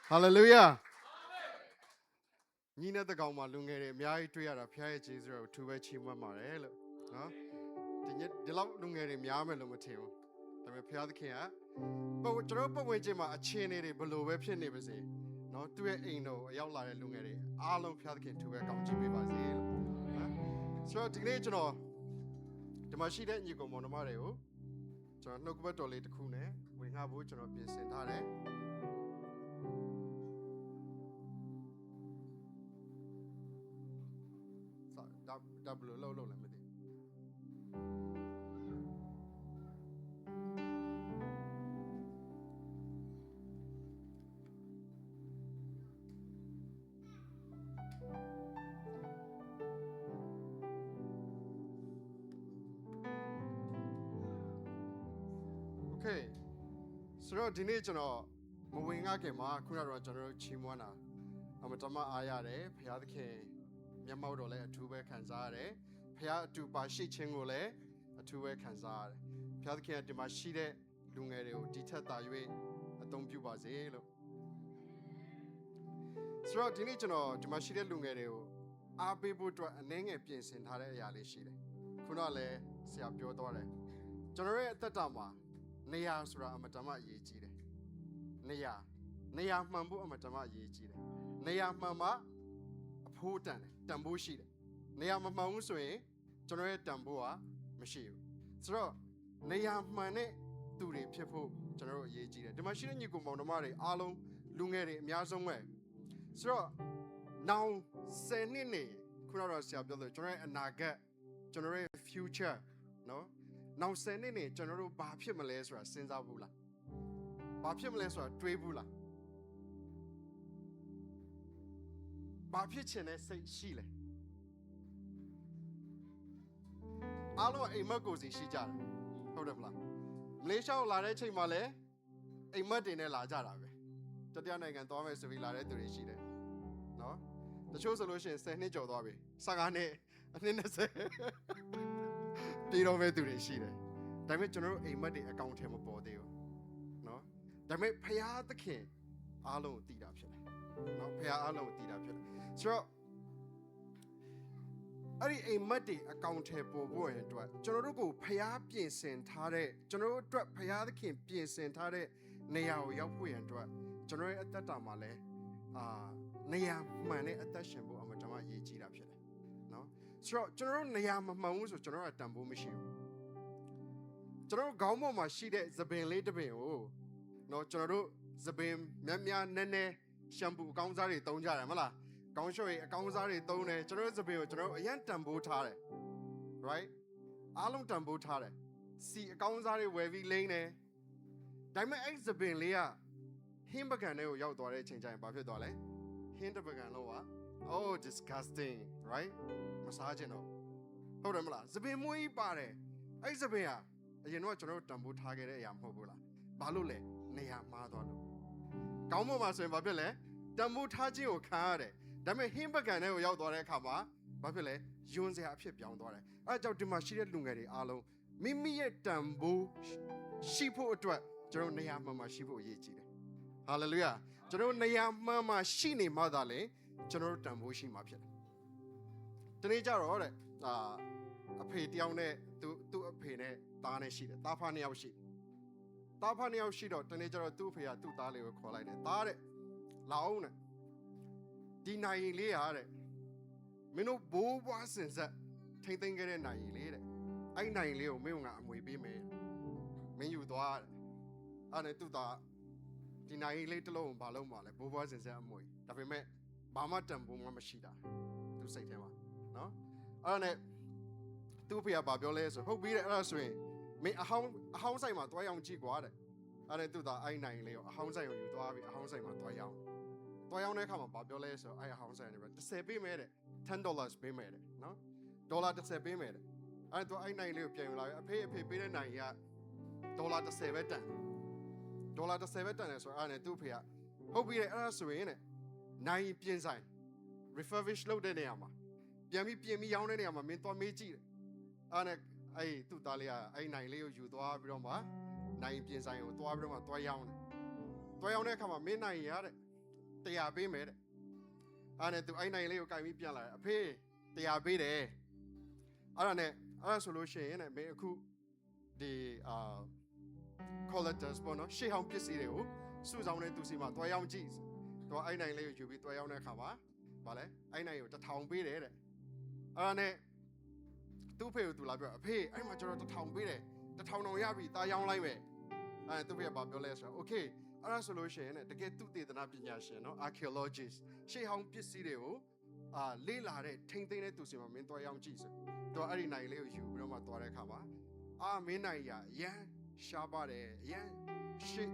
Hallelujah. Nina the Gama Lungere, Miai Triada, Pia Jesus, Tuvechi Mamare. No? The love Lungere, Miame Lumatio. The Pia the Kia. But what Dropa Wejima, a chain below weapon neighbors. No, to it ain't no, Yala Lungere, Alum Piakin to a country Bivazil. So, teenage no. The machine you go monomareo. So, no good to late Kune. We have which of your sentare. Double low limit. Okay. So, teenage no. Moving again, Mark, General Chimwana. Amatama Ayare, Piadke, Yamodole, a two-way Kanzare, Pia to Bashi Chingole, a two-way Kanzare, Piadke Dimashide, Lungereo, Dita Taiwe, a Dompu Bazelo. So, Dinigeno, Dimashide Lungereo, are people to a name of Pins in Hare Yalishide. Kunale, Siapio Dore. Generate the Dama, Nea Sura Amatama Yejide. Nea Mambu Amatama Yejide. Nea Mama, a Putan, Tambushi. Nea Mama Uswe, generate Tambua, Machine. So, Nea Mane, Turi, people, General Yeji. The machine you go monomari, Alo, Lungeri, Miazonwe. So, now, Senini, Kurasia, generate a naga, generate future. No? Now, Senini, General Bapia Malesra, Senzabula. Bapia Malesra, Drebula. Bapia say Chile. Alo a Magosi Shija. Hold of la. Malaysia Lareche Male, a mud in a Lajarabe. Tatiana and Thomas of Vilare to Rishide. No? The show solution is Sani Jodobi. Sagane, and then say, Tiro to Rishide. Damage general a muddy account him aboard you. No? Damage pay out the king. Alo did up. No, pay alo did up. So, a muddy account boy and what? General go pay up yes and tare. General drop pay out the king, yes and tare. Nea Yapu and what? General at that tamale. Nea money at that shambo and Matama Yeji up. No? So, General Nea Mamus or General Tambo machine. General Gamo Mashide Zabin later be oh. No, General Zabin, Memia Nene, Shampoo, Gonzari, Donjaramala. Gonshoi, Gonzari, Done, General Zabin, General Yan Tambo Tare. Right? Alum Tambo Tare. See Gonzari Wavy Lane. Diamond X Zabin Lea. Himbagano Yodore change and Buffy Dole. Hindabaganoa. Oh, disgusting. Right? Massagino. Hold on, Zabin Mui Bare. Exabia. You know, General Tambo Target Yam Hobula. Balule, Nea Madolo. Gamo Master Babile, Tambo Taji or Kare. Dame Himbagano Yodore Kama, Babile, Junze Apship Yondore. I doubt to Machine Lungari Alo. Mimi Tambo Shipo to General Nea Mama Shipo Yechi. Hallelujah. General Nea Mama Shini Madale, General Tambo Shimapia. Teenager or a pay down to a penny, Tane sheet, Tapani out sheet. Tapani out sheet or teenager two pay 2 tali will collide. Tare Laone Denying Leare Mino Bo was since that taking it in Naile. I nine Leo Milna may be made. May you do it. And I do that. Denying late alone, Paloma, like Bo was in Zamoy. That we met Bama Tambo Machida to say them. No? And it. Two pia Babioles, who be the way. May a house I might toy on Chiguade. And I do that I nine leo, a house I you do a house I might toy on. Toy on a come on Babioles, or I house anyway. The say be made it. $10 be made it. No? Dollar to say be made it. I do I nine leo paying like a pay a nine ya. Dollar to save it then. Dollar to save it then, so I do pia. Who be the way in it. 9 pin sign. Refurbished load in Yama. Yami young in Yama, mean to me. And I to Dalia, I nine leo you to Abroma, 9 pins I to Abroma, Toyan. Toyone come a midnight yard. 100ပေးမယ်တဲ့အဲ့နဲ့သူအဲ့နိုင်လေးကိုကင်ပြီးပြန်လာတယ်အဖေ100ပေးတယ်အဲ့ဒါဆိုလို့ရှိရင်မင်းအခုဒီcollectors ပေါ့နော်ရှေ့ဟောင်းပစ္စည်းတွေကိုစုဆောင်တဲ့သူစီမှာတွားရောင်းကြည့်သူကအဲ့နိုင်လေးကိုယူပြီးတွားရောင်းတဲ့အခါမှာဗာလဲအဲ့နိုင်ကို1000ပေးတယ်တဲ့အဲ့ဒါနဲ့သူ့ဖေကိုသူလာပြောအဖေအဲ့မှာကျွန်တော်1000ပေးတယ်1000တောင်ရပြီတားရောင်းလိုက်မယ်အဲ့သူ့ဖေကပြောလဲဆိုတော့ okay အဲ့ဒါဆိုလို့ရှိရင်တကယ်သူတေသနာပညာရှင်နော် archaeologist ရှေးဟောင်းပစ္စည်းတွေကိုလေ့လာတဲ့ထိမ့်သိမ်းတဲ့သူစီမှာမင်းတွားရောင်းကြည့်ဆိုသူအဲ့ဒီနိုင်လေးကိုယူပြီးတော့မှတွားတဲ့အခါမှာမင်းနိုင်ရအရန်ရှားပါတယ်အရန်ရှေ့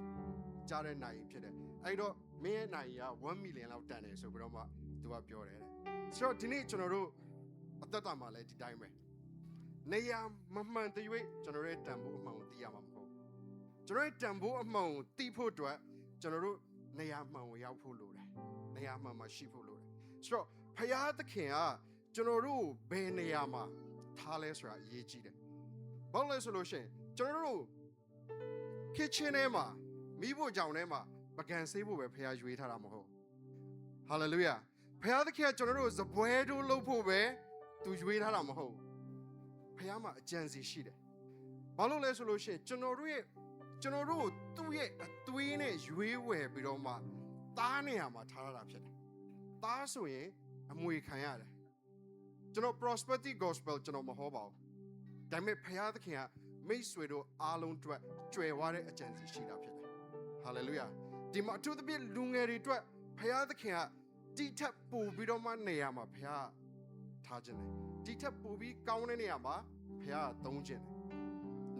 ကြားတဲ့နိုင်ဖြစ်တယ်အဲ့တော့မင်းရဲ့နိုင်ရ1 million လောက်တန်တယ်ဆိုပြီးတော့မှသူကပြောတယ်ဆိုတော့ဒီနေ့ကျွန်တော်တို့အသက်တာမှာလည်းဒီတိုင်းပဲနေရာမမှန်တရွေ့ကျွန်တော်ရဲ့တန်ဖိုးအမှန်ကိုသိရမှာမဟုတ်ကျွန်တော်ရဲ့တန်ဖိုးအမှန်ကိုသိဖို့အတွက်ကျွန်တော်တို့နေရာမှန်ကိုရောက်ဖို့လိုတယ်နေရာမှန်မှာရှိဖို့လိုတယ်ဆိုတော့ဖယားသခင်ကကျွန်တော်တို့ဘယ်နေရာမှာထားလဲဆိုတာအရေးကြီးတယ်ဘာလို့လဲဆိုလို့ရှိရင်ကျွန်တော်တို့ kitchen ထဲမှာမိဖို့ကြောင်ထဲမှာပကံဆေးဖို့ပဲဖယားရွေးထားတာမဟုတ် hallelujah ဖယားသခင်ကကျွန်တော်တို့ဇပွဲတို့လုပ်ဖို့ပဲသူရွေးထားတာမဟုတ်ဖယားမှာအကြံစီရှိတယ်ဘာလို့လဲဆိုလို့ရှိရင်ကျွန်တော်တို့သူ့ရဲ့အသွေးနဲ့ရွေးဝယ်ပြီးတော့မှသားနေရာမှာထားရတာဖြစ်တယ်သားဆိုရင်အမွေခံရတယ်ကျွန်တော် prosperity gospel ကျွန်တော်မဟောပါဘူးဒါပေမဲ့ဖယားသခင်ကမိတ်ဆွေတို့အားလုံးအတွက်ကြွယ်ဝတဲ့အကြံစီရှိတာဖြစ်တယ် hallelujah ဒီမှာအထူးသဖြင့်လူငယ်တွေအတွက်ဖယားသခင်ကတိထက်ပိုပြီးတော့မှနေရာမှာဖယားထားခြင်းတယ်ဒီထက်ပိုပြီးကောင်းတဲ့နေရာမှာဖယားသုံးခြင်းတယ်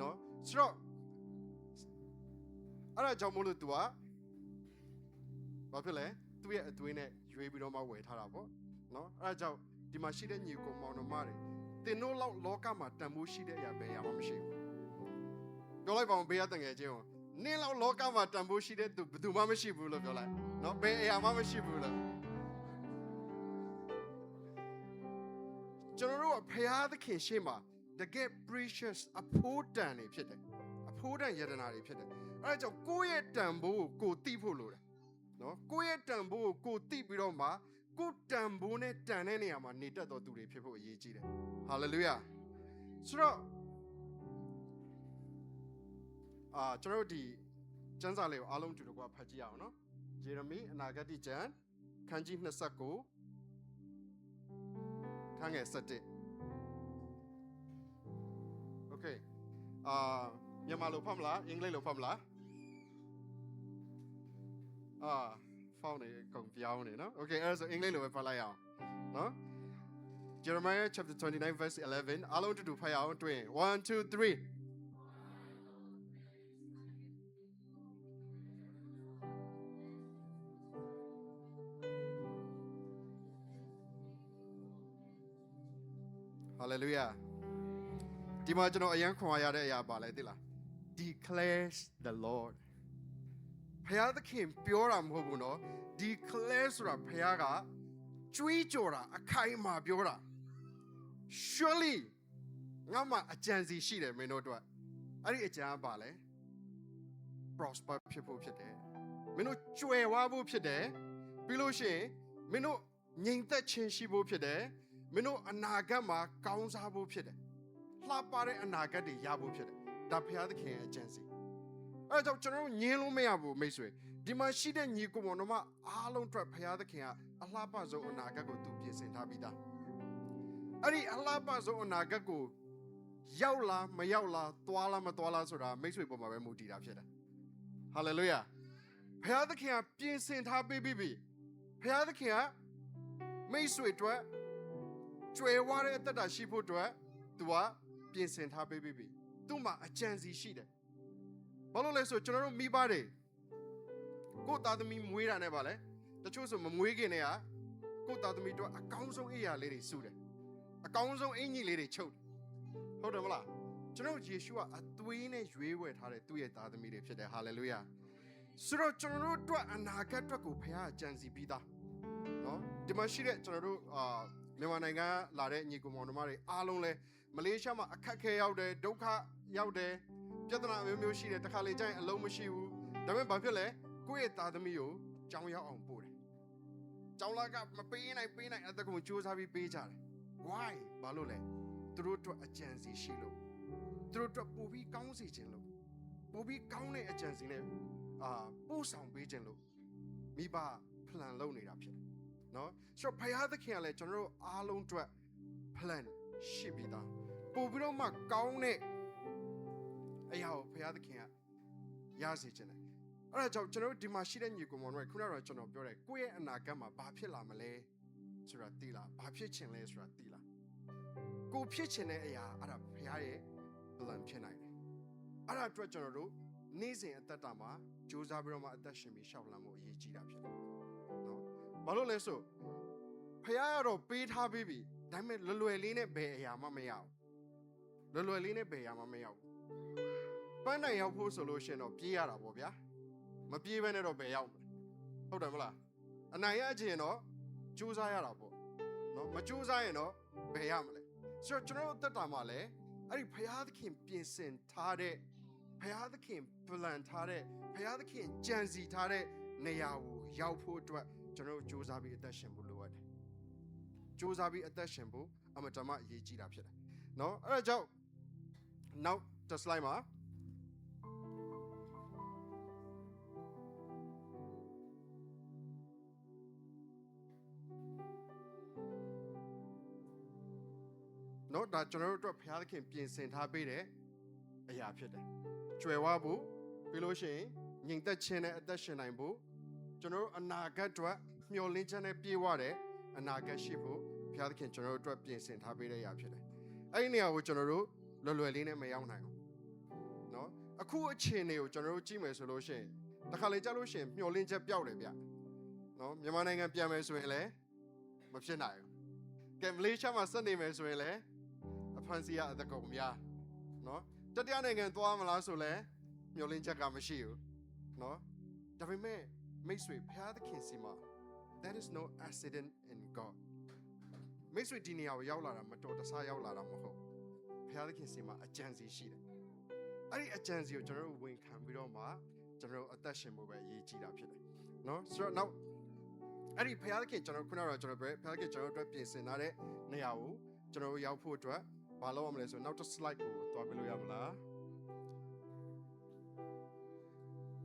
နော်ဆိုတော့အဲ့ဒါကြောင့်မို့လို့ तू ကဘာဖြစ်လဲသူ့ရဲ့အသွေးနဲ့ရွေးပြီးတော့မှဝယ်ထားတာပေါ့နော်အဲ့ဒါကြောင့်ဒီမှာရှိတဲ့ညီကိုမောင်နှမတွေတင်တို့လောက်လောကမှာတန်ဖိုးရှိတဲ့အရာဘယ်အရာမှမရှိဘူးပြောလိုက်ပါဦးဘေးကတငယ်ချင်းကိုနင်းလောက်လောကမှာတန်ဖိုးရှိတဲ့သူဘယ်သူမှမရှိဘူးလို့ပြောလိုက်နော်ဘယ်အရာမှမရှိဘူးလို့ကျွန်တော်တို့ဖယားသခင်ရှေ့မှာတကယ် precious အဖို့တန်တွေဖြစ်တယ်အဖို့တန်ယတနာတွေဖြစ်တယ်အဲ့ဒါကြောင့်ကိုယ့်ရဲ့တန်ဖိုးကိုသိဖို့လိုတယ်နော်ကိုယ့်ရဲ့တန်ဖိုးကိုသိပြီးတော့မှကိုယ်တန်ဖိုးနဲ့တန်တဲ့နေရာမှာနေတတ်တော်သူတွေဖြစ်ဖို့အရေးကြီးတယ် hallelujah ဆိုတော့ကျွန်တော်တို့ဒီကျမ်းစာလေးကိုအားလုံးတူတကွဖတ်ကြည့်အောင်နော်ယေရမိအနာဂတ်ကျမ်းခန်းကြီး29ခန်းငယ်17 okay မြန်မာလိုဖတ်မလားအင်္ဂလိပ်လိုဖတ်မလားဖောင်းနေကုန်ပြောင်းနေနော် okay အဲ့ဒါဆိုအင်္ဂလိပ်လိုပဲဖတ်လိုက်အောင်နော် Jeremiah chapter 29 verse 11အားလုံးတူတူဖတ်ရအောင်တွင်1 2 3 hallelujah ဒီမှာကျွန်တော်အရန်ခွန်အားရတဲ့အရာပါလဲသိလား declares the Lord ဖယားသခင်ပြောတာမဟုတ်ဘူးနော် declare ဆိုတာဖယားကကြွေးကြော်တာအခိုင်အမာပြောတာ surely ငါမှအကြံစီရှိတယ်မင်းတို့အတွက်အဲ့ဒီအကြံကပါလဲ prosper ဖြစ်ဖို့ဖြစ်တယ်မင်းတို့ကြွယ်ဝဖို့ဖြစ်တယ်ပြီးလို့ရှိရင်မင်းတို့ငြိမ်သက်ခြင်းရှိဖို့ဖြစ်တယ်မင်းတို့အနာဂတ်မှာကောင်းစားဖို့ဖြစ်တယ်လှပတဲ့အနာဂတ်တွေရဖို့ဖြစ်တယ်ဒါဖယားသခင်ရဲ့အကြံစီအဲဒါကြောင့်ကျွန်တော်တို့ညင်းလို့မရဘူးမိတ်ဆွေဒီမှာရှိတဲ့ညီကိုမောင်တို့မအားလုံးအတွက်ဖယားသခင်ကအလှပဆုံးအနာဂတ်ကိုသူပြင်ဆင်ထားပြီးသားအဲ့ဒီအလှပဆုံးအနာဂတ်ကိုရောက်လားမရောက်လားသွားလားမသွားလားဆိုတာမိတ်ဆွေပေါ်မှာပဲမူတည်တာဖြစ်တယ်ဟာလေလုယာဖယားသခင်ကပြင်ဆင်ထားပေးပြီဖယားသခင်ကမိတ်ဆွေအတွက်ကျွယ်ဝတဲ့အသက်တာရှိဖို့အတွက်သူကပြင်ဆင်ထားပေးပြီသူ့မှာအကြံစီရှိတယ်ဘာလို့လဲဆိုကျွန်တော်တို့မိဘတွေကိုသားသမီးမွေးတာနဲ့ပါလဲတချို့ဆိုမမွေးခင်တည်းကကိုသားသမီးတို့အကောင်းဆုံးအိယာလေးတွေစုတယ်အကောင်းဆုံးအင်ကြီးလေးတွေချုပ်တယ်ဟုတ်တယ်မလားကျွန်တော်ယေရှုကအသွေးနဲ့ရွေးဝယ်ထားတဲ့သူ့ရဲ့သားသမီးတွေဖြစ်တယ်ဟာလေလုယာဆိုတော့ကျွန်တော်တို့အတွက်အနာဂတ်အတွက်ကိုဖခင်အကြံစီပြီးသားနော်ဒီမှာရှိတဲ့ကျွန်တော်တို့မြန်မာနိုင်ငံလာတဲ့ညီကောင်မောင်နှမတွေအားလုံးလဲမလေးရှားမှာအခက်ခဲရောက်တယ်ဒုက္ခရောက်တယ်ပြဿနာမျိုးမျိုးရှိတယ်တခါလေကျရင်အလုံးမရှိဘူးဒါပေမဲ့ဘာဖြစ်လဲကိုယ့်ရဲ့သားသမီးကိုကြောင်းရောက်အောင်ပို့တယ် ကျောင်းလာကမပေးနိုင်အသက်ကိုကြိုးစားပြီးပေးကြတယ် why ဘာလို့လဲသူတို့အတွက်အကြံစီရှိလို့သူတို့အတွက်ပိုပြီးကောင်းစေခြင်းလို့ပိုပြီးကောင်းတဲ့အကြံစီနဲ့ပို့ဆောင်ပေးခြင်းလို့မိဘ plan လုပ်နေတာဖြစ်တယ်နော်ဆိုတော့ဘုရားသခင်ကလည်းကျွန်တော်တို့အားလုံးအတွက် plan ရှိပြီးသားပို့ပြီးတော့မှကောင်းတဲ့အရာကိုဘုရားသခင်ကရစေခြင်းတယ်အဲ့ဒါကြောင့်ကျွန်တော်တို့ဒီမှာရှိတဲ့ညီကောင်မောင်တို့ခုနကတော့ကျွန်တော်ပြောတယ်ကိုယ့်ရဲ့အနာဂတ်မှာဘာဖြစ်လာမလဲဆိုတာသိလားဘာဖြစ်ချင်လဲဆိုတာသိလားကိုဖြစ်ချင်တဲ့အရာအဲ့ဒါဘုရားရဲ့ plan ဖြစ်နိုင်တယ်အဲ့ဒါအတွက်ကျွန်တော်တို့နေ့စဉ်အသက်တာမှာကြိုးစားပြီးတော့မှအသက်ရှင်ပြီးရှောက်လန်းဖို့အရေးကြီးတာဖြစ်တယ်နော်ဘာလို့လဲဆိုဘုရားကတော့ပေးထားပြီးပြီဒါပေမဲ့လွယ်လေးနဲ့ဘယ်အရာမှမရဘူးလွယ်လေးနဲ့ဘယ်အရာမှမရဘူးပန်းနိုင်ရောက်ဖို့ဆိုလို့ရှင်တော့ပြေးရတာပေါ့ဗျာမပြေးဘဲနဲ့တော့ဘယ်ရောက်မလဲဟုတ်တယ်မလားအနိုင်ရခြင်းတော့ကြိုးစားရတာပေါ့နော်မကြိုးစားရင်တော့ဘယ်ရမလဲဆိုတော့ကျွန်တော်တို့တက်တာမှာလည်းအဲ့ဒီဘုရားသခင်ပြင်ဆင်ထားတဲ့ဘုရားသခင် plan ထားတဲ့ဘုရားသခင်ကြံစီထားတဲ့နေရာကိုရောက်ဖို့အတွက်ကျွန်တော်တို့ကြိုးစားပြီးအသက်ရှင်ဖို့လိုအပ်တယ်ကြိုးစားပြီးအသက်ရှင်ဖို့အမတမအရေးကြီးတာဖြစ်တယ်နော်အဲ့ဒါကြောင့်နောက်တစ် slide မှာနော်ဒါကျွန်တော်တို့အတွက်ဘုရားသခင်ပြင်ဆင်ထားပေးတဲ့အရာဖြစ်တယ်ကြွယ်ဝဖို့ပြီးလို့ရှိရင်ငြိမ်သက်ခြင်းနဲ့အသက်ရှင်နိုင်ဖို့ကျွန်တော်တို့အနာဂတ်အတွက်မျှော်လင့်ချက်နဲ့ပြည့်ဝတဲ့အနာဂတ်ရှိဖို့ဘုရားသခင်ကျွန်တော်တို့အတွက်ပြင်ဆင်ထားပေးတဲ့အရာဖြစ်တယ်အဲ့ဒီနေရာကိုကျွန်တော်တို့လွယ်လေးနဲ့မရောက်နိုင်ဘူးနော်အခုအခြေအနေကိုကျွန်တော်တို့ကြည့်မယ်ဆိုလို့ရှိရင်တစ်ခါလေကြားလို့ရှိရင်မျှော်လင့်ချက်ပျောက်တယ်ဗျနော်မြန်မာနိုင်ငံပြန်မယ်ဆိုရင်လည်းမဖြစ်နိုင်ဘူးကဲမလေးရှားမှာဆက်နေမယ်ဆိုရင်လည်းအဖန်စီရအသက်ကုန်များနော်တတိယနိုင်ငံသွားမလားဆိုလဲမျှော်လင့်ချက်ကမရှိဘူးနော်ဒါပေမဲ့မိတ်ဆွေဘုရားသခင်စီမှာ there is no accident in God မိတ်ဆွေဒီနေရာကိုရောက်လာတာမတော်တဆရောက်လာတာမဟုတ်ဘုရားသခင်စီမှာအကြံစီရှိတယ်အဲ့ဒီအကြံစီကိုကျွန်တော်တို့ဝန်ခံပြီးတော့မှကျွန်တော်တို့အသက်ရှင်ဖို့ပဲအရေးကြီးတာဖြစ်တယ်နော်ဆိုတော့နောက်အဲ့ဒီဘုရားသခင်ကျွန်တော်ခုနကတော့ကျွန်တော်ပြောဘုရားသခင်ကျွန်တော်တို့အတွက်ပြင်ဆင်ထားတဲ့နေရာကိုကျွန်တော်တို့ရောက်ဖို့အတွက်ဘာလုပ်ရမလဲဆိုနောက်တစ် slide ကိုသွားပြလို့ရမလား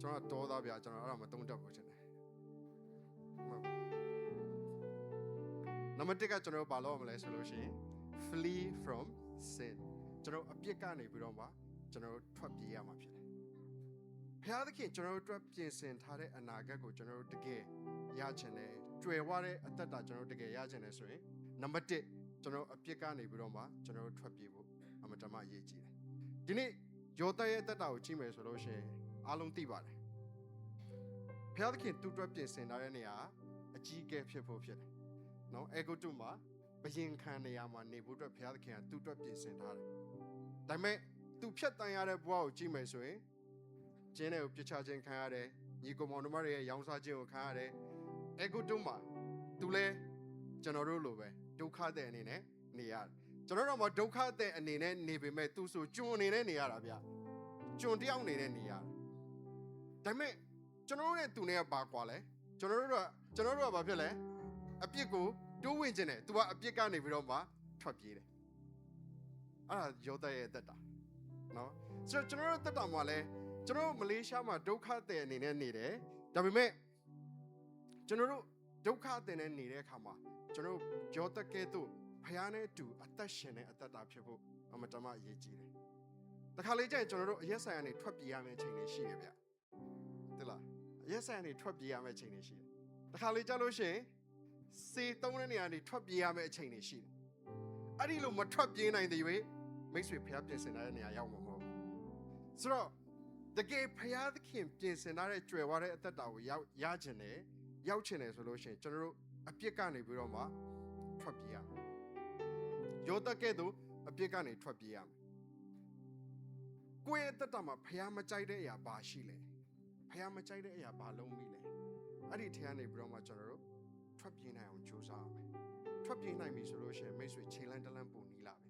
ကျွန်တော်တော်သားဗျာကျွန်တော်အဲ့ဒါမသုံးတတ်ဘူးရှင်နံပါတ်1ကကျွန်တော်ဘာလုပ်ရမလဲဆိုလို့ရှိရင် flee from sin ကျွန်တော်အပြစ်ကနေပြီးတော့မှကျွန်တော်ထွက်ပြေးရမှာဖြစ်တယ်ဘုရားသခင်ကျွန်တော်တို့အတွက်ပြင်ဆင်ထားတဲ့အနာဂတ်ကိုကျွန်တော်တို့တကယ်ရချင်တယ်ကြွယ်ဝတဲ့အသက်တာကျွန်တော်တို့တကယ်ရချင်တယ်ဆိုရင်နံပါတ်1ကျွန်တော်အပြစ်ကနေပြီးတော့မှကျွန်တော်တို့ထွက်ပြေးဖို့အမှန်တမ်းအရေးကြီးတယ်ဒီနေ့ယောသရဲ့အသက်တာကိုကြည့်မယ်ဆိုလို့ရှိရင်အားလုံးသိပါတယ်ဘုရားသခင်သူ့အတွက်ပြင်ဆင်ထားတဲ့နေရာအကြီးအကဲဖြစ်ဖို့ဖြစ်တယ်နော်အေဂုတုမှာဘယင်ခံနေရာမှာနေဖို့အတွက်ဘုရားသခင်ကသူ့အတွက်ပြင်ဆင်ထားတယ်ဒါပေမဲ့သူဖြတ်တန်းရတဲ့ဘဝကိုကြည့်မယ်ဆိုရင်ကျင်းတဲ့ကိုပြစ်ချခြင်းခံရတယ်ညီကောင်မောင်တို့ရဲ့ရောင်းစားခြင်းကိုခံရတယ်အေဂုတုမှာသူလဲကျွန်တော်တို့လိုပဲဒုက္ခတဲ့အနေနဲ့နေရတယ်ကျွန်တော်တို့မှာဒုက္ခတဲ့အနေနဲ့နေပေမဲ့သူဆိုကျွန်အနေနဲ့နေရတာဗျကျွန်တယောက်အနေနဲ့နေရတယ်ဒါပေမဲ့ကျွန်တော်တို့နဲ့သူနဲ့ကပါကွာလဲကျွန်တော်တို့ကဘာဖြစ်လဲအပြစ်ကိုတိုးဝင်ခြင်းတယ်သူကအပြစ်ကနေပြီးတော့မှထွက်ပြေးတယ်အဲ့ဒါယောသရဲ့အသက်တာနော်ဆိုတော့ကျွန်တော်တို့တက်တာမှာလဲကျွန်တော်တို့မလေးရှားမှာဒုက္ခတဲ့အနေနဲ့နေတယ်ဒါပေမဲ့ကျွန်တော်တို့ဒုက္ခတဲ့နဲ့နေတဲ့အခါမှာကျွန်တော်တို့ယောသကဲ့သို့ဖခင်နဲ့အတူအသက်ရှင်တဲ့အသက်တာဖြစ်ဖို့အမတမအရေးကြီးတယ်တခါလေးကျရင်ကျွန်တော်တို့အရက်ဆိုင်ကနေထွက်ပြေးရမယ့်အချိန်တွေရှိတယ်ဗျသိလားအရက်ဆိုင်ကနေထွက်ပြေးရမယ့်အချိန်တွေရှိတယ်တခါလေးကျလို့ရှိရင်စေသုံးတဲ့နေရာနေထွက်ပြေးရမယ့်အချိန်တွေရှိတယ်အဲ့ဒီလိုမထွက်ပြေးနိုင်တဲ့၍မိတ်ဆွေဖခင်ပြင်ဆင်ထားတဲ့နေရာရောက်မှာမဟုတ်ဘူးဆိုတော့တကယ်ဖခင်သခင်ပြင်ဆင်ထားတဲ့ကြွယ်ဝတဲ့အသက်တာကိုရချင်တယ်ရောက်ချင်တယ်ဆိုလို့ရှိရင်ကျွန်တော်တို့အပြစ်ကနေပြီးတော့မှထွက်ပြေးရမယ်ယောသကဲ့သို့အပြစ်ကနေထွက်ပြေးရမယ်ကိုယ့်ရဲ့အသက်တာမှာဖခင်မကြိုက်တဲ့အရာဘာရှိလဲဖခင်မကြိုက်တဲ့အရာဘာလုံးမိလဲအဲ့ဒီထဲကနေပြီးတော့မှကျွန်တော်တို့ထွက်ပြေးနိုင်အောင်ကြိုးစားရမယ်ထွက်ပြေးနိုင်ပြီဆိုလို့ရှိရင်မိတ်ဆွေခြေလန်းတလန်းပုံနီးလာပဲ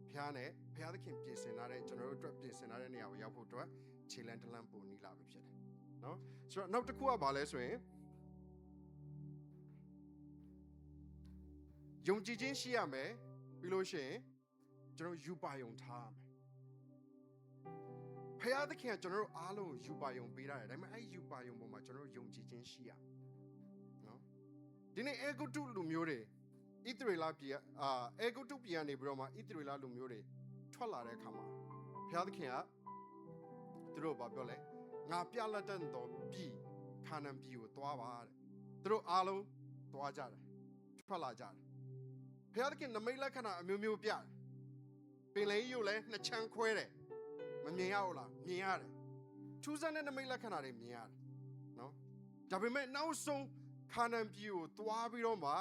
ဖခင်နဲ့ဖခင်သခင်ပြင်ဆင်ထားတဲ့ကျွန်တော်တို့အတွက်ပြင်ဆင်ထားတဲ့နေရာကိုရောက်ဖို့အတွက်ခြေလန်းတလန်းပုံနီးလာပြီဖြစ်တယ်နော်ဆိုတော့နောက်တစ်ခုကဘာလဲဆိုရင် ယုံကြည်ခြင်းရှိရမယ်ပြီးလို့ရှိရင်ကျွန်တော်ယူပါယုံထားရမယ်ဖခင်သခင်ကကျွန်တော်တို့အားလုံးယူပါယုံပေးရတယ်ဒါပေမဲ့အဲ့ယူပါယုံပေါ်မှာကျွန်တော်တို့ယုံကြည်ခြင်းရှိရနော်ဒီနေ့အေဂုတုလူမျိုးတွေဣသရေလပြည်အေဂုတုပြည်ကနေပြီးတော့မှဣသရေလလူမျိုးတွေထွက်လာတဲ့အခါမှာဖခင်သခင်ကသူတို့ဘာပြောလဲငါပြလက်တဲ့တော်ပြည်ခါနန်ပြည်ကိုသွားပါတဲ့သူတို့အားလုံးသွားကြတယ်ထွက်လာကြတယ်ဖခင်သခင်နမိတ်လက္ခဏာအမျိုးမျိုးပြတယ်ပင်လယ်ကြီးကိုလည်းနှစ်ချမ်းခွဲတယ်မမြင်ရဘူးလားမြင်ရတယ်ထူးဆန်းတဲ့နမိတ်လက္ခဏာတွေမြင်ရတယ်နော်ဒါပေမဲ့နောက်ဆုံးခါနန်ပြည်ကိုသွားပြီးတော့မှ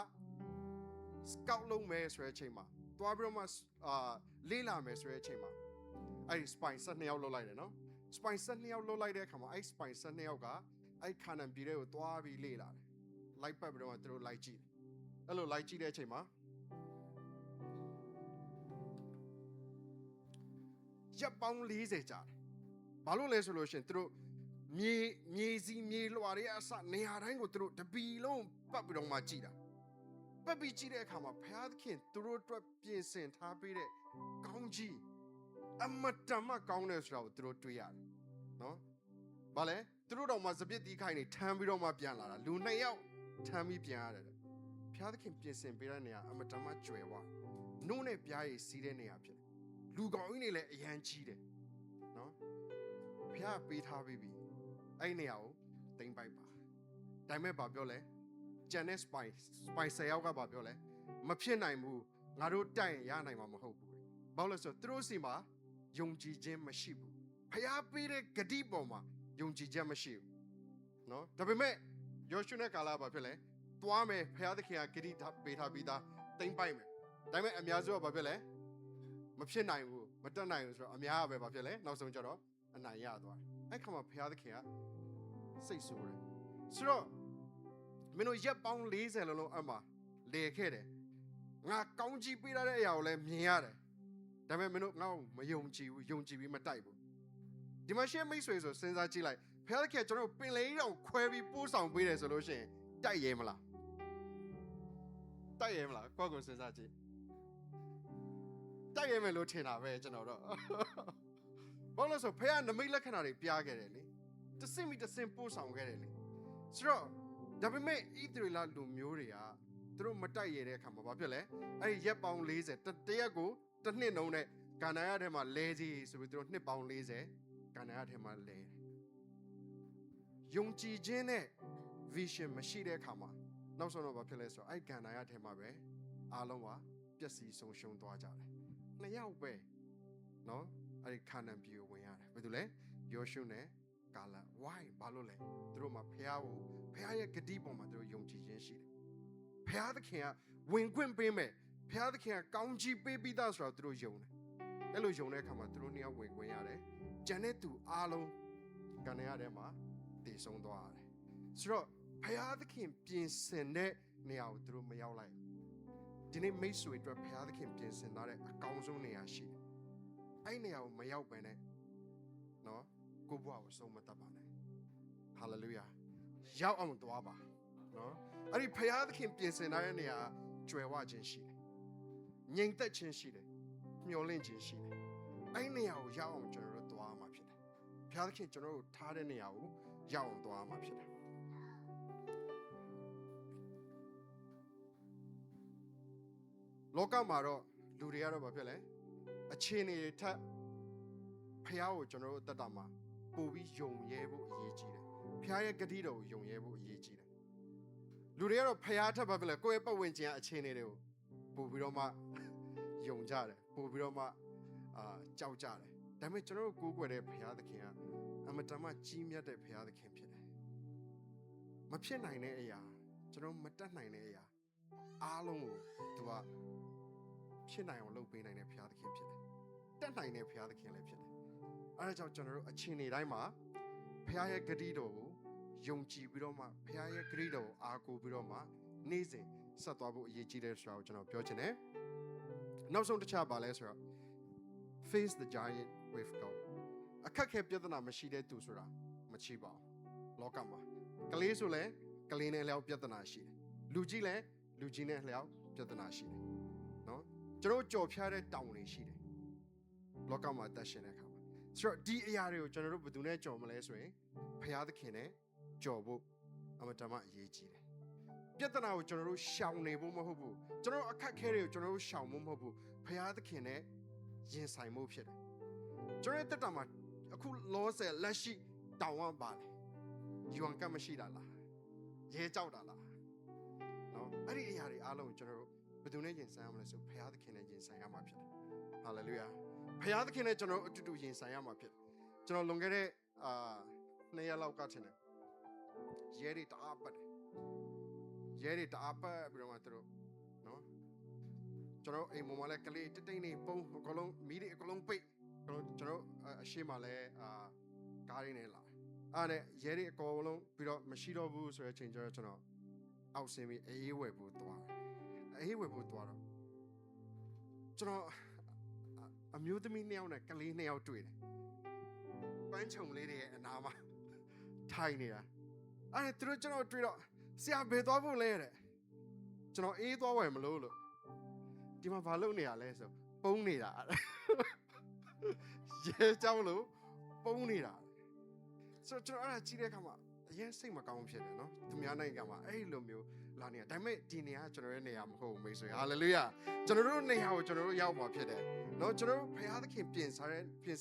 စကောက်လုံးမယ်ဆိုတဲ့အချိန်မှာသွားပြီးတော့မှလေးလာမယ်ဆိုတဲ့အချိန်မှာအဲ့ဒီ spine 12ယောက်လှုပ်လိုက်တယ်နော် spine 12ယောက်လှုပ်လိုက်တဲ့အခါမှာအဲ့ spine 12ယောက်ကအဲ့ခါနန်ပြည်တွေကိုသွားပြီးလေးလာတယ်လိုက်ပတ်ပြီးတော့မှသူတို့လိုက်ကြည့်တယ်အဲ့လိုလိုက်ကြည့်တဲ့အချိန်မှာရပ်ပေါင်း40ကြာတယ်ဘာလို့လဲဆိုလို့ရှိရင်သူတို့မြေစီမြေလွှာတွေအစနေရာတိုင်းကိုသူတို့တပီလုံးပတ်ပြီးတော့မှကြည့်တာပတ်ပြီးကြည့်တဲ့အခါမှာဘုရားသခင်သူတို့အတွက်ပြင်ဆင်ထားပေးတဲ့ကောင်းကြီးအမတန်မှကောင်းတယ်ဆိုတာကိုသူတို့တွေ့ရတယ်နော်ဘာလဲသူတို့တော့မှစပစ်တီးခိုင်းနေထမ်းပြီးတော့မှပြန်လာတာလူ2ယောက်ထမ်းပြီးပြန်ရတယ်ဘုရားသခင်ပြင်ဆင်ပေးတဲ့နေရာအမတန်မှကျွယ်ဝနှုတ်နဲ့ပြားရည်စီးတဲ့နေရာဖြစ်တယ်လူကောင်းကြီးတွေလည်းအရန်ကြီးတယ်နော်ဘုရားပေးထားပြီးပြီအဲ့နေရာကိုသိမ့်ပိုက်ပါဒါပေမဲ့ဘာပြောလဲဂျန်နဲ့ spine 10ယောက်ကဘာပြောလဲမဖြစ်နိုင်ဘူးငါတို့တိုက်ရင်ရနိုင်မှာမဟုတ်ဘူးဘာလို့လဲဆိုတော့သူတို့စီမှာယုံကြည်ခြင်းမရှိဘူးဘုရားပေးတဲ့ဂတိပေါ်မှာယုံကြည်ခြင်းမရှိဘူးနော်ဒါပေမဲ့ယောရှုနဲ့ကာလဘာဖြစ်လဲသွားမယ်ဘုရားသခင်ကဂတိပေးထားပြီးသားသိမ့်ပိုက်မယ်ဒါပေမဲ့အများစုကဘာဖြစ်လဲမဖြစ်နိုင်ဘူးမတက်နိုင်ဘူးဆိုတော့အများကပဲဘာဖြစ်လဲနောက်ဆုံးကျတော့အနိုင်ရသွားတယ်အဲ့ခါမှာဘုရားသခင်ကစိတ်ဆိုးတယ်ဆိုတော့မင်းတို့ရက်ပေါင်း40လုံးအမှလေခဲ့တယ်ငါကောင်းကြီးပေးရတဲ့အရာကိုလည်းမြင်ရတယ်ဒါပေမဲ့မင်းတို့ငါ့ကိုမယုံကြည်ဘူးယုံကြည်ပြီးမတိုက်ဘူးဒီမှာရှေ့မိတ်ဆွေဆိုစဉ်းစားကြည့်လိုက်ဘုရားသခင်ကျွန်တော်ပင်လယ်ကြီးတောင်ခွဲပြီးပို့ဆောင်ပေးတယ်ဆိုလို့ရှိရင်တိုက်ရဲမလားတိုက်ရဲမလားကိုယ့်ကိုစဉ်းစားကြည့်တိုက်ရဲမယ်လို့ထင်တာပဲကျွန်တော်တော့ဘာလို့လဲဆိုဖခင်နမိတ်လက္ခဏာတွေပြခဲ့တယ်လေတစင်မီတစင်ပို့ဆောင်ခဲ့တယ်လေဆိုတော့ဒါပေမဲ့ဣသရေလလူမျိုးတွေကသူတို့မတိုက်ရတဲ့အခါမှာဘာဖြစ်လဲအဲ့ဒီရက်ပေါင်း40တရက်ကိုတစ်နှစ်လုံးနဲ့ကာနာယထဲမှာလဲစီဆိုပြီးသူတို့နှစ်ပေါင်း40ကာနာယထဲမှာလဲတယ်ယုံကြည်ခြင်းနဲ့ vision မရှိတဲ့အခါမှာနောက်ဆုံးတော့ဘာဖြစ်လဲဆိုတော့အဲ့ကာနာယထဲမှာပဲအားလုံးကပျက်စီးဆုံးရှုံးသွားကြတယ်နှစ်ယောက်ပဲနော်အဲ့ဒီခါနန်ပြည်ကိုဝင်ရတယ်ဘာလို့လဲယောရှုနဲ့ကာလ why ဘာလို့လဲသူတို့မှာဖခင်ရဲ့ဂတိပေါ်မှာသူတို့ယုံကြည်ခြင်းရှိတယ်ဖခင်သခင်ကဝင်ခွင့်ပေးမယ်ဖခင်သခင်ကကောင်းချီးပေးပြီးသားဆိုတော့သူတို့ယုံတယ်အဲ့လိုယုံတဲ့အခါမှာသူတို့နှစ်ယောက်ဝင်ခွင့်ရတယ်ကျန်တဲ့သူအားလုံးကနေရတဲ့မှာတည်ဆုံးသွားရတယ်ဆိုတော့ဖခင်သခင်ပြင်ဆင်တဲ့နေရာကိုသူတို့မရောက်လိုက်ဒီနေ့မိတ်ဆွေအတွက်ဘုရားသခင်ပြင်ဆင်ထားတဲ့အကောင်းဆုံးနေရာရှိတယ်။အဲ့နေရာကိုမရောက်ပဲနဲ့နော်ကိုဘွားကိုဆုံးမတတ်ပါနဲ့။ဟာလေလုယာ။ရောက်အောင်သွားပါနော်။အဲ့ဒီဘုရားသခင်ပြင်ဆင်ထားတဲ့နေရာကျွယ်ဝခြင်းရှိတယ်။ငြိမ်သက်ခြင်းရှိတယ်။မျှော်လင့်ခြင်းရှိတယ်။အဲ့နေရာကိုရောက်အောင်ကျွန်တော်တို့သွားမှာဖြစ်တယ်။ဘုရားသခင်ကျွန်တော်တို့ထားတဲ့နေရာကိုရောက်အောင်သွားမှာဖြစ်တယ်။လောကမှာတော့လူတွေကတော့ဘာဖြစ်လဲအခြေအနေတွေထက်ဖခင်ကိုကျွန်တော်တို့အသက်တာမှာပို့ပြီးယုံရဲဖို့အရေးကြီးတယ်ဖခင်ရဲ့ဂတိတော်ကိုယုံရဲဖို့အရေးကြီးတယ်လူတွေကတော့ဖခင်ထက်ဘာဖြစ်လဲကိုယ့်ရဲ့ပတ်ဝန်းကျင်အခြေအနေတွေကိုပို့ပြီးတော့မှယုံကြတယ်ပို့ပြီးတော့မှကြောက်ကြတယ်ဒါပေမဲ့ကျွန်တော်တို့ကိုးကွယ်တဲ့ဖခင်သခင်ကအမတန်မှကြီးမြတ်တဲ့ဖခင်သခင်ဖြစ်တယ်မဖြစ်နိုင်တဲ့အရာကျွန်တော်မတတ်နိုင်တဲ့အရာအားလုံးကိုသူကဖြစ်နိုင်အောင်လုပ်ပေးနိုင်တဲ့ဘုရားသခင်ဖြစ်တယ်။တတ်နိုင်တဲ့ဘုရားသခင်လည်းဖြစ်တယ်။အဲဒါကြောင့်ကျွန်တော်တို့အချိန်တွေတိုင်းမှာဘုရားရဲ့ဂရုတော်ကိုယုံကြည်ပြီးတော့မှဘုရားရဲ့ဂရုတော်ကိုအားကိုးပြီးတော့မှနေ့စဉ်ဆက်သွားဖို့အရေးကြီးတယ်ဆိုတာကိုကျွန်တော်ပြောချင်တယ်။နောက်ဆုံးတစ်ချက်ပါလဲဆိုတော့ face the giant with God အခက်အခဲပြဿနာမရှိတဲ့သူဆိုတာမချီပါဘူး။လောကမှာကလေးဆိုလဲကလေးနဲ့လျောက်ပြဿနာရှိတယ်။လူကြီးလဲလူကြီးနဲ့လျောက် ပြဿနာရှိတယ်နော်ကျွန်တော်ကြော်ဖြားတဲ့တောင်တွေရှိတယ်လောကမှာအသက်ရှင်တဲ့အခါမှာဆိုတော့ဒီအရာတွေကိုကျွန်တော်တို့ဘယ်သူနဲ့ကြော်မလဲဆိုရင်ဖခင်သခင်နဲ့ကြော်ဖို့အမတမအရေးကြီးတယ်ပြဿနာကိုကျွန်တော်တို့ရှောင်နေဖို့မဟုတ်ဘူးကျွန်တော်အခက်အခဲတွေကိုကျွန်တော်တို့ရှောင်ဖို့မဟုတ်ဘူးဖခင်သခင်နဲ့ရင်ဆိုင်ဖို့ဖြစ်တယ်ကျွန်တော်တက်တာမှာအခုလောဆယ်လက်ရှိတောင်ဝမ်းပါလေယူဝံကမရှိတာလားရဲကြောက်တာလားနော်အဲ့ဒီအရာတွေအားလုံးကျွန်တော်တို့ဘယ်သူနဲ့ရင်ဆိုင်ရမလဲဆိုဖခင်သခင်နဲ့ရင်ဆိုင်ရမှာဖြစ်တယ်ဟာလေလုယာဖခင်သခင်နဲ့ကျွန်တော်အတူတူရင်ဆိုင်ရမှာဖြစ်တယ်ကျွန်တော်လွန်ခဲ့တဲ့2 ရက်လောက်ကထင်တယ်ရဲတွေတအားပတ်တယ်ရဲတွေတအားပတ်ပြီးတော့မှသူတို့နော်ကျွန်တော်အိမ်ပေါ်မှာလည်းကလေးတိတ်တိတ်နေပုံအကုန်လုံးမီးတွေအကုန်လုံးပိတ်ကျွန်တော်အရှိမလဲကားရင်းနေလာအဲ့ဒါရဲတွေအကုန်လုံးပြီးတော့မရှိတော့ဘူးဆိုတဲ့အချိန်ကျတော့ကျွန်တော်အောက်ဆင်းပြီးအေးဝယ်ဖို့သွားတယ်အေးဝယ်ဖို့သွားတော့ကျွန်တော်အမျိုးသမီး2 ယောက်နဲ့ကလေး2 ယောက်တွေ့တယ်ပန်းချုံလေးတွေရဲ့အနာမှာထိုင်နေတာအဲ့ဒါသူတို့ကျွန်တော်တွေ့တော့ဆရာဘယ်သွားဖို့လဲတဲ့ကျွန်တော်အေးသွားဝယ်မလို့ဒီမှာဘာလုပ်နေရလဲဆိုပုံးနေတာရဲကြောင်းလို့ပုံးနေတာဆိုတော့ကျွန်တော်အဲ့ဒါကြည့်တဲ့အခါမှာအရင်စိတ်မကောင်းဖြစ်တယ်နော်သူများနိုင်ငံမှာအဲ့လိုမျိုးလာနေတာဒါပေမဲ့ဒီနေရာကျွန်တော်ရဲ့နေရာမဟုတ်ဘူးမိတ်ဆွေဟာလေလုယာကျွန်တော်တို့နေရာကိုကျွန်တော်တို့ရောက်မှာဖြစ်တယ်နော်ကျွန်တော်တို့ဖခင်သခင်ပြင်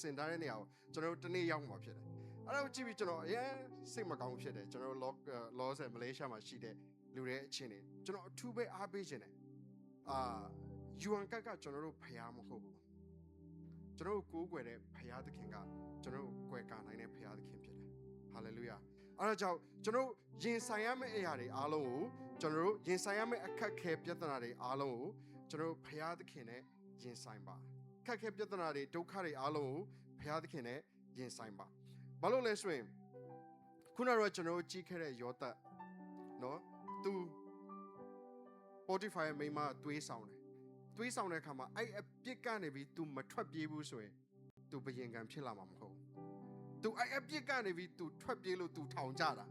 ဆင်ထားတဲ့နေရာကိုကျွန်တော်တို့တနေ့ရောက်မှာဖြစ်တယ်အဲ့ဒါကိုကြည့်ပြီးကျွန်တော်အရင်စိတ်မကောင်းဖြစ်တယ်ကျွန်တော်လောဆယ်မလေးရှားမှာရှိတဲ့လူတွေအချင်းတွေကျွန်တော်အထူးပဲအားပေးခြင်းတယ်ယူအန်ကကျွန်တော်တို့ဖခင်မဟုတ်ဘူးကျွန်တော်တို့ကိုးကွယ်တဲ့ဖခင်သခင်ကကျွန်တော်တို့ကွယ်ကာနိုင်တဲ့ဖခင်သခင်ဖြစ်တယ်ဟာလေလုယာအဲ့ဒါကြောင့်ကျွန်တော်ရင်ဆိုင်ရမယ့်အရာတွေအားလုံးကိုကျွန်တော်တို့ရင်ဆိုင်ရမယ့်အခက်အခဲပြဿနာတွေအားလုံးကိုကျွန်တော်တို့ဖခင်သခင်နဲ့ရင်ဆိုင်ပါအခက်အခဲပြဿနာတွေဒုက္ခတွေအားလုံးကိုဖခင်သခင်နဲ့ရင်ဆိုင်ပါဘာလို့လဲဆိုရင်ခုနကတော့ကျွန်တော်တို့ကြည့်ခဲ့တဲ့ယောသတ်နော်သူ Spotify မိမတွေးဆောင်တဲ့အခါမှာအဲ့အပြစ်ကနေပြီး तू မထွက်ပြေးဘူးဆိုရင် तू ဘယင်ကံဖြစ်လာမှာမဟုတ် तू အဲ့အပြစ်ကနေပြီး तू ထွက်ပြေးလို့ तू ထောင်ကြတာ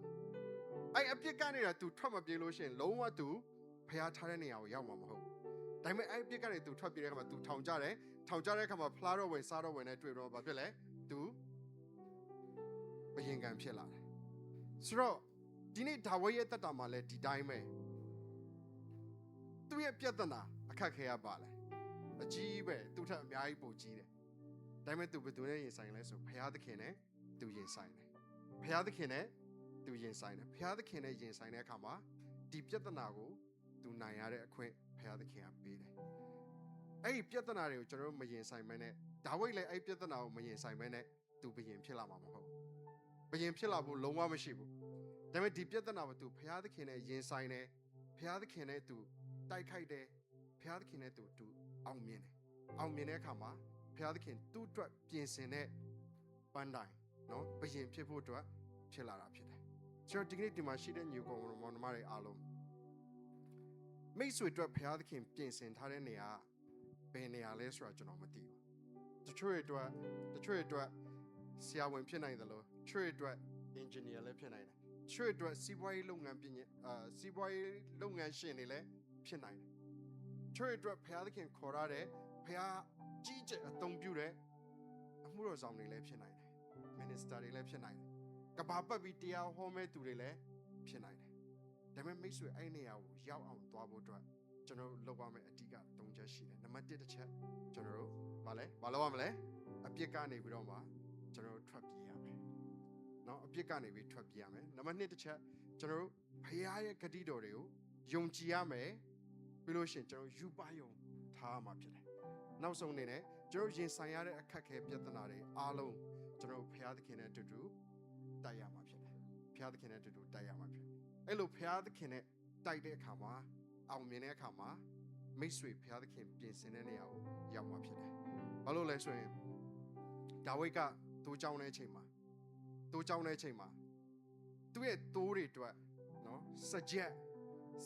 အဲ့အပြစ်ကနေတော့ तू ထွက်မပြေးလို့ရှိရင်လုံးဝ तू ဖျားထားတဲ့နေရာကိုရောက်မှာမဟုတ်ဒါပေမဲ့အဲ့အပြစ်ကနေ तू ထွက်ပြေးတဲ့အခါမှာ तू ထောင်ကြတဲ့အခါမှာဖလားတော့ဝင်စားတော့ဝင်နဲ့တွေ့တော့ဘာဖြစ်လဲ तू ဘယင်ကံဖြစ်လာတယ်ဆိုတော့ဒီနေ့ဒါဝိဒ်ရဲ့တက်တာမှာလည်းဒီတိုင်းပဲသူ့ရဲ့ပြဿနာအခက်ခဲရပါလဲအကြီးပဲသူ့ထက်အများကြီးပိုကြီးတယ်ဒါပေမဲ့သူဘယ်သူနဲ့ရင်ဆိုင်လဲဆိုဘုရားသခင်နဲ့သူရင်ဆိုင်တယ်ဘုရားသခင်နဲ့သူရင်ဆိုင်တယ်ဘုရားသခင်နဲ့ရင်ဆိုင်တဲ့အခါမှာဒီပြဿနာကိုသူနိုင်ရတဲ့အခွင့်ဘုရားသခင်ကပေးတယ်အဲ့ဒီပြဿနာတွေကိုကျွန်တော်တို့မရင်ဆိုင်မဲနဲ့ဒါဝိဒ်လည်းအဲ့ပြဿနာကိုမရင်ဆိုင်မဲနဲ့သူဘယင်ဖြစ်လာမှာမဟုတ်ဘယင်ဖြစ်လာဖို့လုံးဝမရှိဘူးဒါပေမဲ့ဒီပြဿနာကိုသူဘုရားသခင်နဲ့ရင်ဆိုင်တယ်ဘုရားသခင်နဲ့သူတိုက်ခိုက်တယ်ဘုရားသခင်နဲ့သူအောင်မြင်တဲ့အခါမှာဘုရားသခင်သူ့အတွက်ပြင်ဆင်တဲ့ပန်းတိုင်နော်ဘယင်ဖြစ်ဖို့အတွက်ဖြစ်လာတာဖြစ်တယ်ဆိုတော့ဒီကနေ့ဒီမှာရှိတဲ့ညီကောင်မောင်နှမတွေအားလုံးမိတ်ဆွေအတွက်ဘုရားသခင်ပြင်ဆင်ထားတဲ့နေရာဘယ်နေရာလဲဆိုတာကျွန်တော်မသိဘူးတချို့အတွက်ဆရာဝန်ဖြစ်နိုင်တယ်လို့တချို့အတွက် engineer လည်းဖြစ်နိုင်တယ်တချို့အတွက်စီးပွားရေးလုပ်ငန်းရှင်တွေလည်းဖြစ်နိုင်တယ်တချို့အတွက်ဘုရားသခင်ခေါ်ရတဲ့ဘုရားကြီးကျယ်အသုံးပြုတဲ့အမှုတော်ဆောင်တွေလည်းဖြစ်နိုင်တယ် minister တွေလည်းဖြစ်နိုင်တယ်ကဘာပတ်ပြီးတရားဟောမဲ့သူတွေလည်းဖြစ်နိုင်တယ်ဒါပေမဲ့မိတ်ဆွေအဲ့နေရာကိုရောက်အောင်သွားဖို့အတွက်ကျွန်တော်တို့လုပ်ရမယ့်အဓိက၃ချက်ရှိတယ်နံပါတ်1တစ်ချက်ကျွန်တော်တို့ဘာလုပ်ရမလဲအပြစ်ကနေပြီးတော့မှကျွန်တော်တို့ထွက်ပြေးရမယ်เนาะအပြစ်ကနေပြီးထွက်ပြေးရမယ်နံပါတ်2တစ်ချက်ကျွန်တော်တို့ဘုရားရဲ့ဂတိတော်တွေကိုယုံကြည်ရမယ်ပြီးလို့ရှိရင်ကျွန်တော်ယူပါယုံထားရမှာဖြစ်တယ်နောက်ဆုံးအနေနဲ့ကျွန်တော်ရင်ဆိုင်ရတဲ့အခက်အခဲပြဿနာတွေအားလုံးကျွန်တော်ဘုရားသခင်နဲ့အတူတူတိုက်ရမှာဖြစ်တယ်ဘုရားသခင်နဲ့အတူတူတိုက်ရမှာဖြစ်တယ်အဲ့လိုဘုရားသခင်နဲ့တိုက်တဲ့အခါမှာအောင်မြင်တဲ့အခါမှာမိတ်ဆွေဘုရားသခင်ပြင်ဆင်တဲ့နေရာကိုရောက်မှာဖြစ်တယ်ဘာလို့လဲဆိုရင်ဒါဝိဒ်ကတိုးကြောင်းတဲ့အချိန်မှာသူ့ရဲ့တိုးတွေအတွက်နော်စကြက်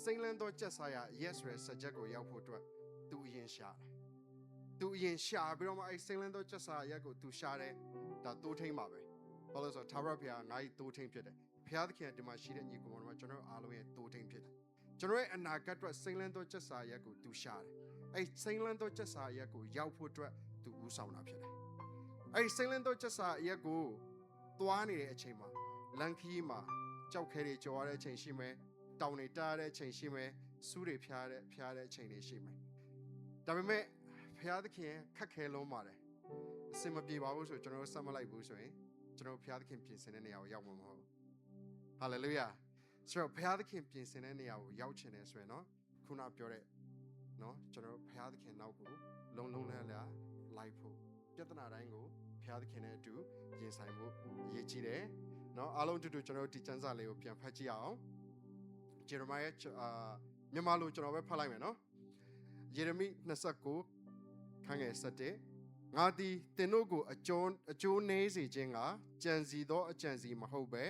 စိမ့်လန်းသောကြက်စားရ yes ဆိုတဲ့စကြက်ကိုရောက်ဖို့အတွက်သူအရင်ရှာတယ်သူအရင်ရှာပြီးတော့မှအဲ့စိမ့်လန်းသောကြက်စားရက်ကိုသူရှာတယ်ဒါတိုးထိန်ပါပဲဘာလို့ဆိုတော့ထာဝရဘုရားငါ့တိုးထိန်ဖြစ်တယ်ဘုရားသခင်ကဒီမှာရှိတဲ့ညီကောင်တို့ကကျွန်တော်အားလုံးရဲ့တိုးထိန်ဖြစ်တယ် ကျွန်တော်ရဲ့အနာဂတ်အတွက်စိမ့်လန်းသောချက်စာရက်ကိုသူရှာတယ်အဲ့စိမ့်လန်းသောချက်စာရက်ကိုရောက်ဖို့အတွက်သူဦးဆောင်တာဖြစ်တယ်အဲ့စိမ့်လန်းသောချက်စာရက်ကိုသွားနေတဲ့အချိန်မှာလန်ခီမှာကြောက်ခဲတွေကြော်ရတဲ့အချိန်ရှိမယ်တောင်တွေတားတဲ့အချိန်ရှိမယ်စူးတွေဖျားတဲ့အချိန်တွေရှိမယ်ဒါပေမဲ့ဖျားသခင်ခက်ခဲလုံးပါတယ်အစင်မပြေပါဘူးဆိုကျွန်တော်ဆက်မလိုက်ဘူးဆိုရင်ကျွန်တော်ဖျားသခင်ပြင်ဆင်တဲ့နေရာကိုရောက်မှာမဟုတ်ဘူးဟာလေလုယာဆိုတော့ဖျားသခင်ပြင်ဆင်တဲ့နေရာကိုရောက်ချင်တယ်ဆိုရင်နော်ခုနပြောတဲ့နော်ကျွန်တော်ဖျားသခင်နောက်ကိုလုံလုံလည်လည်လိုက်ဖို့ပြဿနာတိုင်းကိုဖျားသခင်နဲ့အတူရင်ဆိုင်ဖို့အရေးကြီးတယ်နော်အားလုံးတူတူကျွန်တော်ဒီကျမ်းစာလေးကိုပြန်ဖတ်ကြည့်အောင်ယေရမရဲ့မြန်မာလိုကျွန်တော်ပဲဖတ်လိုက်မယ်နော်ယေရမိ29ခန်းငယ်7ငါသည်သင်တို့ကိုအကျိုးနည်းစေခြင်းကကြံစီသောအကြံစီမဟုတ်ပဲ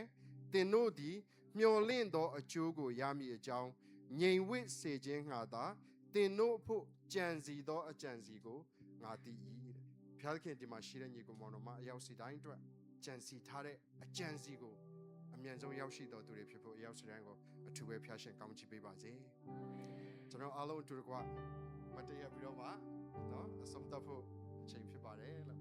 သင်တို့သည်မျော်လင့်သောအကျိုးကိုရမည်အကြောင်းငြိမ်ဝှက်စေခြင်းငါသာသင်တို့အဖို့ကြံစီသောအကြံစီကိုငါသိ၏တဲ့ဘုရားသခင်ဒီမှာရှိတဲ့ညီကောင်မောင်တို့မှာအရောက်စီတိုင်းအတွက်ကြံစီထားတဲ့အကြံစီကိုအမြန်ဆုံးရောက်ရှိတော်သူတွေဖြစ်ဖို့အရောက်စီတိုင်းကိုအထူးပဲဖျားရှင်ကောင်းချီးပေးပါစေကျွန်တော်အားလုံးအတူတကွမတည့်ရပြီးတော့မှနော်အဆုံးသတ်ဖို့အချိန်ဖြစ်ပါတယ်လို့